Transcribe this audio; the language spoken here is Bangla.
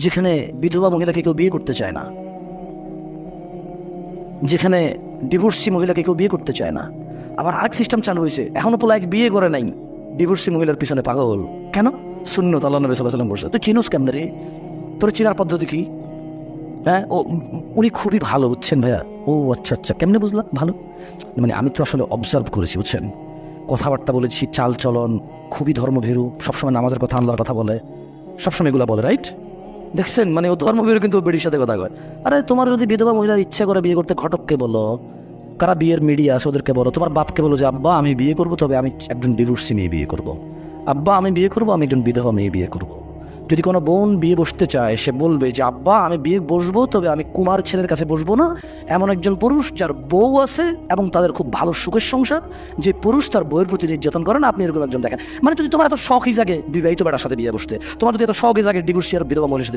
যেখানে বিধবা মহিলাকে কেউ বিয়ে করতে চায় না, যেখানে ডিভোর্সি মহিলাকে কেউ বিয়ে করতে চায় না। আবার আরেক সিস্টেম চালু হয়েছে, এখনো পোলা এক বিয়ে করে নাই, ডিভোর্সি মহিলার পিছনে পাগল কেন? সুন্নত আল্লাহ নবী সাল্লাল্লাহু আলাইহি ওয়াসাল্লাম বলছে। তুই চিনোস কেমনে রে? তোর চিনার পদ্ধতি কি? হ্যাঁ, উনি খুবই ভালো, বুঝছেন ভাইয়া? ও আচ্ছা আচ্ছা, কেমনে বুঝলাম ভালো? মানে আমি তো আসলে অবজার্ভ করেছি, বুঝছেন, কথাবার্তা বলেছি, চাল চলন খুবই ধর্মভীরু, সবসময় নামাজের কথা, আল্লাহর কথা বলে, সবসময় এগুলো বলে, রাইট? দেখছেন, মানে ও ধর্মভীরু কিন্তু বেডির সাথে কথা কয়। আরে তোমার যদি বিধবা মহিলার ইচ্ছা করে বিয়ে করতে, ঘটককে বলো, কারা বিয়ের মিডিয়া আছে ওদেরকে বলো, তোমার বাপকে বলো যে আব্বা আমি বিয়ে করবো, তবে আমি একজন ডিভোর্সি মেয়ে বিয়ে করবো। আব্বা আমি বিয়ে করবো, আমি একজন বিধবা মেয়ে বিয়ে করবো। যদি কোনো বোন বিয়ে বসতে চায়, সে বলবে যে আব্বা আমি বিয়ে বসবো, তবে আমি কুমার ছেলের কাছে বসবো না, এমন একজন পুরুষ যার বউ আছে এবং তাদের খুব ভালো সুখের সংসার, যে পুরুষ তার বউয়ের প্রতি নির্যাতন করে না, আপনি এরকম একজন দেখেন। মানে যদি তোমার এত শখই জাগে বিবাহিত বেটার সাথে বিয়ে বসতে, তোমার যদি এত শখই জাগে ডিভোর্সি আর বিধবা মহিলার সাথে